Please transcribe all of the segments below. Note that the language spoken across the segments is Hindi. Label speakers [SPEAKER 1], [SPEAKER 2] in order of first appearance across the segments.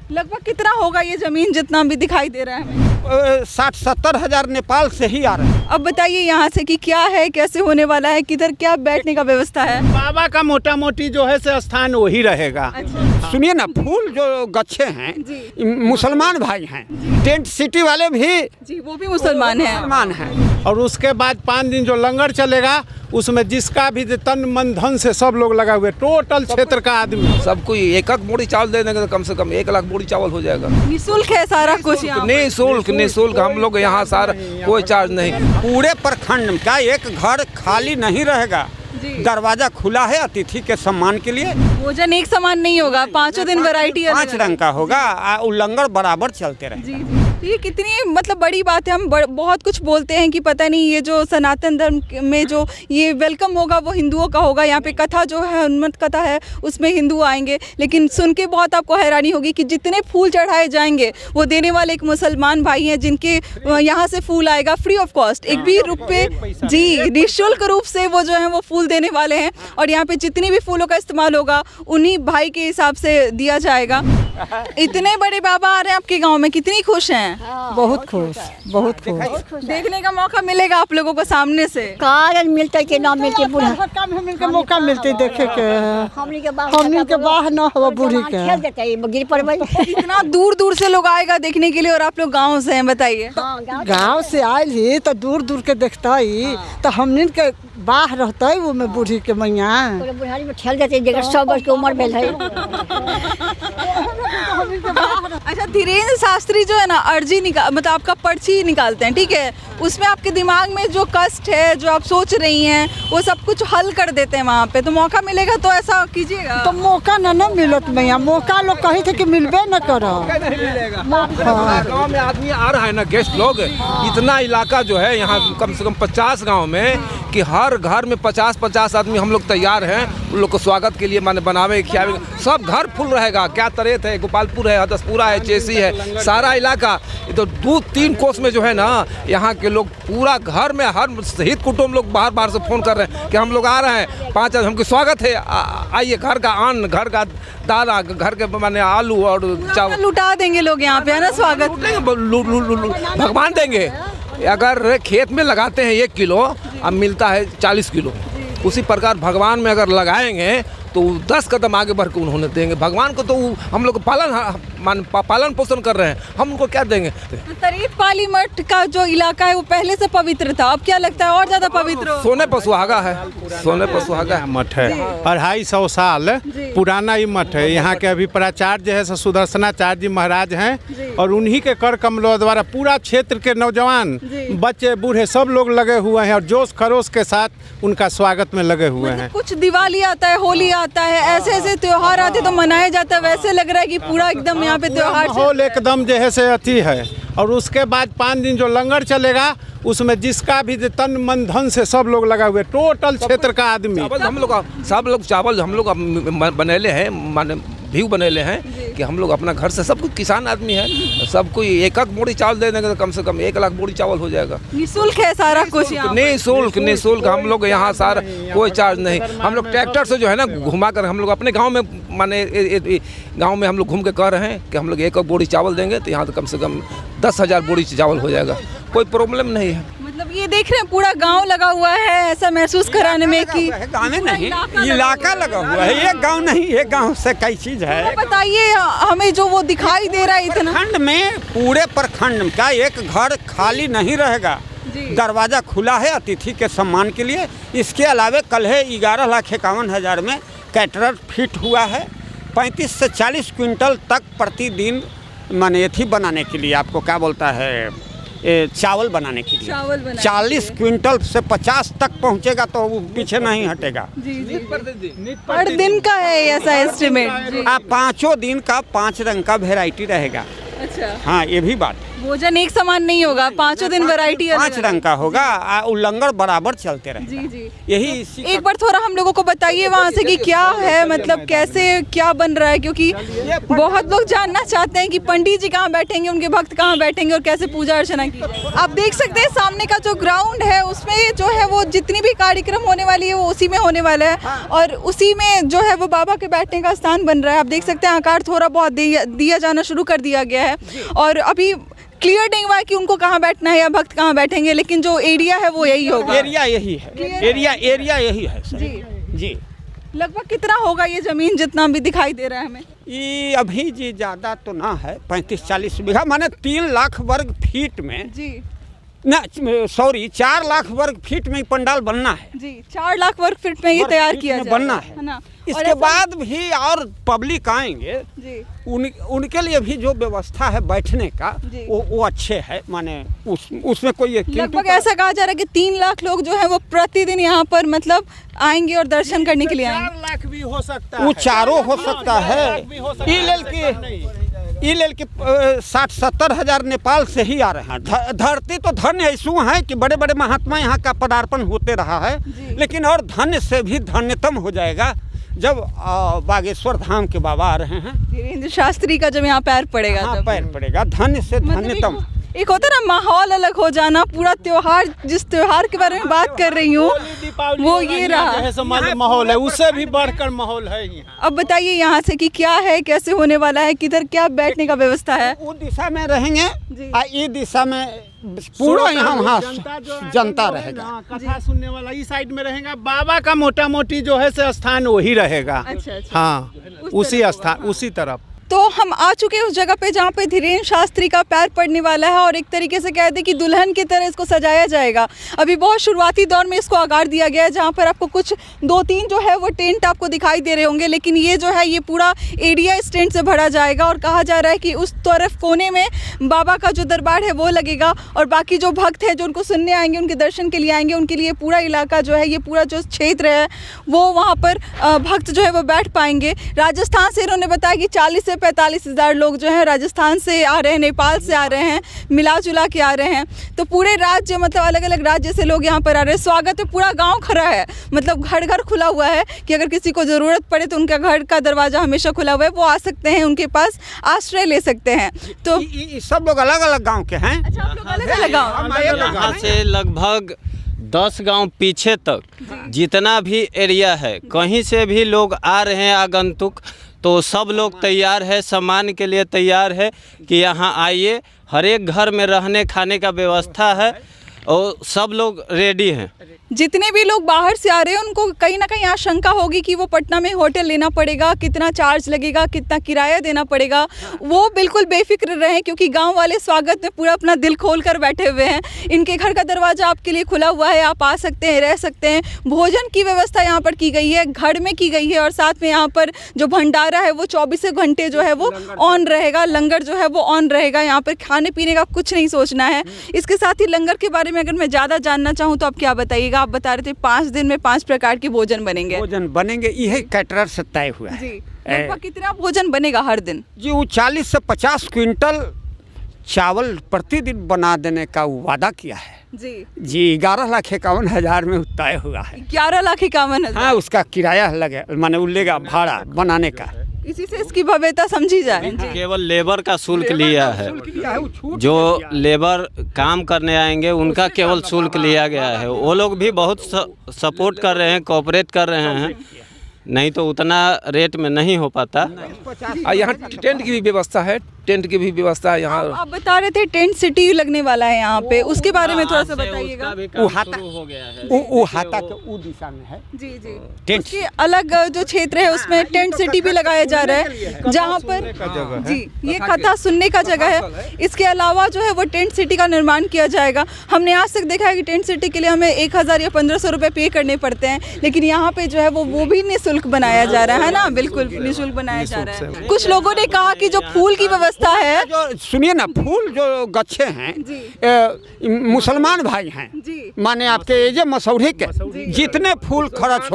[SPEAKER 1] लगभग कितना होगा ये जमीन जितना भी दिखाई दे रहा है हमें?
[SPEAKER 2] 60-70 हज़ार नेपाल से ही आ रहे हैं।
[SPEAKER 1] अब बताइए यहाँ से कि क्या है, कैसे होने वाला है, किधर क्या बैठने का व्यवस्था है?
[SPEAKER 2] बाबा का मोटा मोटी जो है से स्थान वही रहेगा।
[SPEAKER 1] अच्छा।
[SPEAKER 2] सुनिए ना, फूल जो गच्छे हैं मुसलमान भाई हैं, टेंट सिटी वाले भी
[SPEAKER 1] जी वो भी मुसलमान हैं।
[SPEAKER 2] मुसलमान हैं। और उसके बाद 5 दिन जो लंगर चलेगा उसमें जिसका भी तन मन धन से सब लोग लगा हुए, टोटल क्षेत्र का आदमी
[SPEAKER 3] सबको एक बोरी चावल दे देंगे तो कम से कम 1 लाख बोरी चावल हो जाएगा।
[SPEAKER 1] निःशुल्क है सारा कुछ यहाँ पर?
[SPEAKER 3] निःशुल्क हम लोग यहाँ सारा कोई चार्ज नहीं।
[SPEAKER 2] पूरे प्रखंड का एक घर खाली नहीं रहेगा, दरवाजा खुला है अतिथि के सम्मान के लिए।
[SPEAKER 1] भोजन एक समान नहीं होगा, 5 दिन वैरायटी
[SPEAKER 2] 5 रंग का होगा, लंगर बराबर चलते रहे।
[SPEAKER 1] जी तो ये कितनी मतलब बड़ी बात है। हम बहुत कुछ बोलते हैं कि पता नहीं ये जो सनातन धर्म में जो ये वेलकम होगा वो हिंदुओं का होगा, यहाँ पे कथा जो है उन्मत्त कथा है उसमें हिंदू आएंगे, लेकिन सुन के बहुत आपको हैरानी होगी कि जितने फूल चढ़ाए जाएंगे वो देने वाले एक मुसलमान भाई हैं जिनके यहाँ से फूल आएगा फ्री ऑफ कॉस्ट, 1 भी रुपये जी निःशुल्क रूप से वो जो है वो फूल देने वाले हैं। और यहाँ पे जितनी भी फूलों का इस्तेमाल होगा उन्हीं भाई के हिसाब से दिया जाएगा। इतने बड़े बाबा आ रहे हैं आपके गाँव में, कितनी खुश हैं?
[SPEAKER 4] बहुत खुश, बहुत खुश।
[SPEAKER 1] देखने का मौका मिलेगा आप लोगों को सामने से?
[SPEAKER 4] कागज मिलते के ना मिलते बूढ़ा
[SPEAKER 5] मिलके मौका मिलते देखे के हमनी के बाह न हो बूढ़ी के
[SPEAKER 4] खेल देते गिर पड़बै।
[SPEAKER 1] इतना दूर दूर से लोग आएगा देखने के लिए और आप लोग गाँव से हैं, बताइए।
[SPEAKER 5] गांव से आयल ही तो दूर दूर के देखता ही तो हमनी के बाह रहता है वो में बूढ़ी के मैया
[SPEAKER 4] बुढ़ारी में खेल देते जगह 100 वर्ष की उम्र भेल है।
[SPEAKER 1] अच्छा, धीरेन्द्र शास्त्री जो है ना अर्जी मतलब आपका पर्ची निकालते हैं, ठीक है, उसमें आपके दिमाग में जो कष्ट है जो आप सोच रही हैं वो सब कुछ हल कर देते हैं वहाँ पे। तो मौका मिलेगा तो ऐसा कीजिएगा।
[SPEAKER 5] तो मौका न मिलत मैया, मौका लोग कही थे कि मिलबे न करो।
[SPEAKER 3] गाँव में आदमी आ रहा है ना, गेस्ट लोग, इतना इलाका जो है यहाँ कम से कम 50 गाँव में कि हर घर में 50-50 आदमी हम लोग तैयार हैं उन लोग को स्वागत के लिए, माने बनावे खियावे, सब घर फुल रहेगा। क्या तरेत है, गोपालपुर है, हदसपुरा है, चेसी है, सारा इलाका। तो 2-3 कोस में जो है ना यहाँ के लोग पूरा घर में हर शहीद कुटुंब लोग बाहर से फ़ोन कर रहे हैं कि हम लोग आ रहे हैं, 5 हमको स्वागत है, आइए। घर का अन्न, घर का दाना, घर के माने आलू और चावल
[SPEAKER 1] लुटा देंगे लोग यहाँ पे, है ना, स्वागत
[SPEAKER 3] भगवान देंगे। अगर खेत में लगाते हैं 1 किलो, अब मिलता है 40 किलो। उसी प्रकार भगवान में अगर लगाएंगे तो 10 कदम आगे बढ़ के उन्होंने देंगे। भगवान को तो हम लोग पालन पोषण कर रहे हैं, हम उनको क्या देंगे?
[SPEAKER 1] तरेत पाली मठ का जो इलाका है वो पहले से पवित्र था, अब क्या लगता है और ज्यादा पवित्र हो?
[SPEAKER 3] सोने पर सुहागा है, सोने पर सुहागा है।
[SPEAKER 6] मठ है 250 साल पुराना ये मठ है। यहाँ के अभी प्राचार्य है सुदर्शनाचार्य जी महाराज हैं और उन्हीं के कर कमलों द्वारा पूरा क्षेत्र के नौजवान, बच्चे, बूढ़े सब लोग लगे हुए हैं और जोश खरोश के साथ उनका स्वागत में लगे हुए हैं।
[SPEAKER 1] कुछ दिवाली आता है, होली आता है, ऐसे ऐसे त्योहार आते तो मनाया जाता है, वैसे लग रहा है कि पूरा एकदम यहाँ पे त्योहार
[SPEAKER 6] माहौल एकदम जो है से अति है। और उसके बाद 5 दिन जो लंगर चलेगा उसमें जिसका भी तन मन धन से सब लोग लगा हुए, टोटल क्षेत्र का आदमी।
[SPEAKER 3] सब लोग चावल हम लोग बनेले हैं, माने व्यू बनेले हैं कि हम लोग अपना घर से, सब कुछ किसान आदमी है, सबको 1 बोरी चावल दे देंगे तो कम से कम 1 लाख बोरी चावल हो जाएगा।
[SPEAKER 1] निःशुल्क है सारा कुछ?
[SPEAKER 3] निःशुल्क हम लोग यहाँ सारा कोई चार्ज नहीं। हम लोग ट्रैक्टर से जो है ना घुमा कर हम लोग अपने गाँव में, माने गाँव में हम लोग घूम के कह रहे हैं कि हम लोग 1 बोरी चावल देंगे तो यहाँ तो कम से कम 10,000 बोरी चावल हो जाएगा, कोई प्रॉब्लम नहीं है।
[SPEAKER 1] मतलब ये देख रहे हैं पूरा गांव लगा हुआ है, ऐसा महसूस कराने में कि
[SPEAKER 2] गाँव में नहीं, इलाका लगा हुआ है, ये गांव नहीं, ये गांव से कई चीज है।
[SPEAKER 1] तो बताइए हमें जो वो दिखाई दे रहा है इतना,
[SPEAKER 2] प्रखंड में, पूरे प्रखंड का एक घर खाली नहीं रहेगा, दरवाजा खुला है अतिथि के सम्मान के लिए। इसके अलावा कल है 11,51,000 में कैटरर फिट हुआ है। 35 से 40 क्विंटल तक प्रतिदिन माने एथी बनाने के लिए, आपको क्या बोलता है, चावल बनाने के लिए 40 क्विंटल से 50 तक पहुंचेगा तो वो पीछे नहीं हटेगा।
[SPEAKER 1] हर दिन का है ऐसा एस्टिमेट?
[SPEAKER 2] आप 5 दिन का 5 रंग का वेराइटी रहेगा।
[SPEAKER 1] अच्छा,
[SPEAKER 2] हाँ, ये भी बात है।
[SPEAKER 1] भोजन एक समान नहीं होगा, पांचों दिन वैरायटी
[SPEAKER 2] 5 रंग का होगा, लंगर बराबर चलते रहेगा।
[SPEAKER 1] जी जी।
[SPEAKER 2] यही इसी
[SPEAKER 1] एक बार थोड़ा हम लोगों को बताइए वहाँ से कि क्या है, मतलब कैसे क्या बन रहा है, क्योंकि बहुत लोग जानना चाहते हैं कि पंडित जी कहाँ बैठेंगे, उनके भक्त कहाँ बैठेंगे और कैसे पूजा अर्चना की। आप देख सकते हैं सामने का जो ग्राउंड है उसमें जो है वो जितनी भी कार्यक्रम होने वाली है वो उसी में होने वाला है, और उसी में जो है वो बाबा के बैठने का स्थान बन रहा है। आप देख सकते हैं आकार थोड़ा बहुत दिया जाना शुरू कर दिया गया है, और अभी क्लियर नहीं हुआ है कि उनको कहाँ बैठना है या भक्त कहाँ बैठेंगे, लेकिन जो एरिया है वो यही होगा।
[SPEAKER 2] एरिया यही है, एरिया यही है सर। जी।
[SPEAKER 1] लगभग कितना होगा ये जमीन जितना भी दिखाई दे रहा है हमें?
[SPEAKER 2] ये अभी जी ज़्यादा तो ना है, 35-40 बीघा, माने 3 लाख वर्ग फीट में
[SPEAKER 1] जी
[SPEAKER 2] ना, सॉरी 4 लाख वर्ग फीट में पंडाल बनना है
[SPEAKER 1] जी। 4 लाख वर्ग फीट में ये तैयार किया जाएगा,
[SPEAKER 2] बनना है
[SPEAKER 1] ना।
[SPEAKER 2] इसके बाद भी और पब्लिक आएंगे
[SPEAKER 1] जी।
[SPEAKER 2] उनके लिए भी जो व्यवस्था है बैठने का वो अच्छे है, माने उसमें कोई
[SPEAKER 1] लगभग ऐसा कहा जा रहा है कि 3 लाख लोग जो है वो प्रतिदिन यहाँ पर मतलब आएंगे और दर्शन करने के लिए आएंगे।
[SPEAKER 6] 4 लाख भी हो सकता है,
[SPEAKER 2] वो चारों हो सकता है। ई लेल की 60-70 हजार नेपाल से ही आ रहे हैं। धरती तो धन्य ऐसू है कि बड़े बड़े महात्मा यहाँ का पदार्पण होते रहा है, लेकिन और धन्य से भी धन्यतम हो जाएगा जब बागेश्वर धाम के बाबा आ रहे हैं।
[SPEAKER 1] धीरेन्द्र शास्त्री का जब यहाँ पैर पड़ेगा,
[SPEAKER 2] हाँ, पैर पड़ेगा, धन्य से धन्यतम।
[SPEAKER 1] एक होता ना माहौल अलग हो जाना, पूरा त्योहार, जिस त्योहार के बारे में बात कर रही हूँ वो ये रहा
[SPEAKER 6] माहौल है, उससे भी बढ़कर माहौल है यहाँ।
[SPEAKER 1] अब बताइए यहाँ से कि क्या है, कैसे होने वाला है, किधर क्या बैठने का व्यवस्था है?
[SPEAKER 2] वो दिशा में रहेंगे, ये दिशा में पूरा यहाँ वहाँ जनता रहेगा।
[SPEAKER 6] कथा सुनने वाला इस साइड में रहेगा, बाबा का मोटा मोटी जो है से स्थान वही रहेगा।
[SPEAKER 1] अच्छा।
[SPEAKER 6] हाँ, उसी स्थान उसी तरफ।
[SPEAKER 1] तो हम आ चुके हैं उस जगह पे जहाँ पे धीरेन्द्र शास्त्री का पैर पड़ने वाला है, और एक तरीके से कह दें कि दुल्हन की तरह इसको सजाया जाएगा। अभी बहुत शुरुआती दौर में इसको आकार दिया गया है, जहाँ पर आपको कुछ 2-3 जो है वो टेंट आपको दिखाई दे रहे होंगे, लेकिन ये जो है ये पूरा एरिया इस टेंट से भरा जाएगा, और कहा जा रहा है कि उस तरफ कोने में बाबा का जो दरबार है वो लगेगा, और बाकी जो भक्त है जो उनको सुनने आएंगे, उनके दर्शन के लिए आएंगे, उनके लिए पूरा इलाका जो है, ये पूरा जो क्षेत्र है वो वहाँ पर भक्त जो है वो बैठ पाएंगे। राजस्थान से इन्होंने बताया कि 40 से 45 हज़ार लोग जो हैं राजस्थान से आ रहे हैं, नेपाल से आ रहे हैं, मिला जुला के आ रहे हैं। तो पूरे राज्य, मतलब अलग अलग राज्य से लोग यहाँ पर आ रहे हैं। स्वागत है, पूरा गांव खड़ा है, मतलब घर घर खुला हुआ है कि अगर किसी को ज़रूरत पड़े तो उनका घर का दरवाज़ा हमेशा खुला हुआ है, वो आ सकते हैं, उनके पास आश्रय ले सकते हैं। तो
[SPEAKER 2] सब लोग अलग अलग गाँव के हैं।
[SPEAKER 1] अच्छा, आप लोग अलग अलग गाँव?
[SPEAKER 7] यहाँ से लगभग 10 गांव पीछे तक जितना भी एरिया है, कहीं से भी लोग आ रहे हैं आगंतुक, तो सब लोग तैयार है, सम्मान के लिए तैयार है कि यहाँ आइए। हर एक घर में रहने खाने का व्यवस्था है और सब लोग रेडी हैं।
[SPEAKER 1] जितने भी लोग बाहर से आ रहे हैं उनको कहीं ना कहीं आशंका होगी कि वो पटना में होटल लेना पड़ेगा, कितना चार्ज लगेगा, कितना किराया देना पड़ेगा। वो बिल्कुल बेफिक्र रहें, क्योंकि गांव वाले स्वागत में पूरा अपना दिल खोल कर बैठे हुए हैं। इनके घर का दरवाज़ा आपके लिए खुला हुआ है, आप आ सकते हैं, रह सकते हैं। भोजन की व्यवस्था यहाँ पर की गई है, घर में की गई है, और साथ में यहाँ पर जो भंडारा है वो 24 घंटे जो है वो ऑन रहेगा, लंगर जो है वो ऑन रहेगा। यहाँ पर खाने पीने का कुछ नहीं सोचना है। इसके साथ ही लंगर के बारे में अगर मैं ज़्यादा जानना चाहूँ तो आप क्या बताइएगा? आप बता रहे थे 5 दिन में 5 प्रकार के भोजन बनेंगे।
[SPEAKER 2] यही कैटरर से तय हुआ है।
[SPEAKER 1] जी, लगभग कितना भोजन बनेगा हर दिन?
[SPEAKER 2] जी, वो 40 से 50 क्विंटल चावल प्रतिदिन बना देने का वादा किया है। जी 11,51,000 में तय हुआ है।
[SPEAKER 1] 11,51,000?
[SPEAKER 2] हाँ, उसका किराया लगे, माने वो लेगा भाड़ा बनाने का।
[SPEAKER 1] इसी से इसकी भव्यता समझी जाए।
[SPEAKER 7] केवल लेबर का शुल्क लिया है, जो लेबर काम करने आएंगे उनका केवल शुल्क लिया गया है। वो लोग भी बहुत सपोर्ट कर रहे हैं, कोऑपरेट कर रहे हैं, नहीं तो उतना रेट में नहीं हो पाता।
[SPEAKER 3] यहाँ टेंट की भी व्यवस्था है, टेंट की भी व्यवस्था है यहाँ।
[SPEAKER 1] आप बता रहे थे टेंट सिटी लगने वाला है यहाँ पे, उसके बारे में थोड़ा सा बताइएगा।
[SPEAKER 2] उहाता के उ दिशा में है।
[SPEAKER 1] जी जी।
[SPEAKER 2] टेंट
[SPEAKER 1] उसके अलग जो क्षेत्र है उसमें टेंट सिटी भी लगाया जा रहा है, जहाँ पर जी ये कथा सुनने का जगह है। इसके अलावा जो है वो टेंट सिटी का निर्माण किया जाएगा। हमने आज तक देखा है कि टेंट सिटी के लिए हमें 1,000 या 1,500 रुपये पे करने पड़ते हैं, लेकिन यहाँ पे जो है वो भी निःशुल्क बनाया जा रहा है ना, बिल्कुल निःशुल्क बनाया जा रहा है। कुछ लोगों ने कहा कि जो फूल की व्यवस्था व्यवस्था है।
[SPEAKER 2] जो सुनिए ना, फूल जो गच्छे हैं मुसलमान भाई हैं, माने आपके एजे मसौरी के जितने फूल खर्च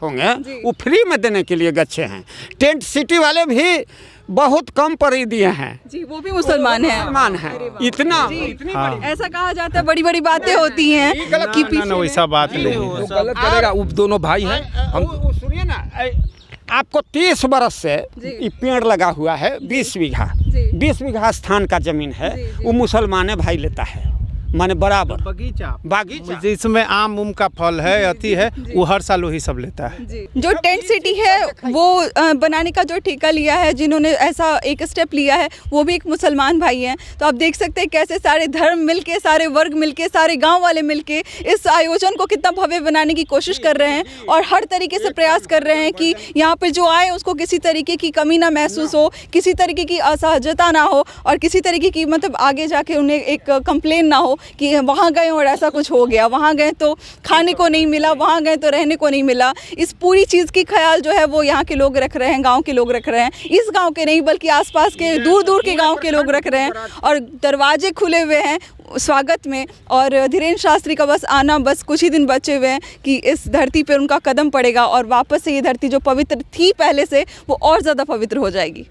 [SPEAKER 2] होंगे वो फ्री में देने के लिए गच्छे हैं। टेंट सिटी वाले भी बहुत कम पर ही दिए हैं
[SPEAKER 1] जी, वो भी मुसलमान हैं।
[SPEAKER 2] इतना
[SPEAKER 1] ऐसा कहा जाता है, बड़ी बड़ी बातें होती हैं कि
[SPEAKER 6] ना वैसा बात नहीं है।
[SPEAKER 3] गलत करेगा, वो दोनों भाई हैं। हम
[SPEAKER 2] सुनिए ना, आपको 30 बरस से ये पेड़ लगा हुआ है, 20 बीघा स्थान का जमीन है, वो मुसलमान भाई लेता है, माने बराबर बागीचा
[SPEAKER 6] जिसमें आम उम का फल है, अति है, वो हर साल वही सब लेता है।
[SPEAKER 1] जो टेंट सिटी है वो बनाने का जो ठेका लिया है, जिन्होंने ऐसा एक स्टेप लिया है, वो भी एक मुसलमान भाई हैं। तो आप देख सकते हैं कैसे सारे धर्म मिलके, सारे वर्ग मिलके, सारे गांव वाले मिलके इस आयोजन को कितना भव्य बनाने की कोशिश कर रहे हैं और हर तरीके से प्रयास कर रहे हैं कि यहाँ पे जो आए उसको किसी तरीके की कमी ना महसूस हो, किसी तरीके की असहजता ना हो और किसी तरीके की मतलब आगे जाके उन्हें एक कंप्लेन ना हो कि वहाँ गए और ऐसा कुछ हो गया, वहाँ गए तो खाने को नहीं मिला, वहाँ गए तो रहने को नहीं मिला। इस पूरी चीज़ की ख्याल जो है वो यहाँ के लोग रख रहे हैं, गांव के लोग रख रहे हैं। इस गांव के नहीं बल्कि आसपास के दूर दूर के गांव के लोग रख रहे हैं और दरवाजे खुले हुए हैं स्वागत में। और धीरेन्द्र शास्त्री का बस आना, बस कुछ ही दिन बचे हुए हैं कि इस धरती पर उनका कदम पड़ेगा और वापस से ये धरती जो पवित्र थी पहले से, वो और ज़्यादा पवित्र हो जाएगी।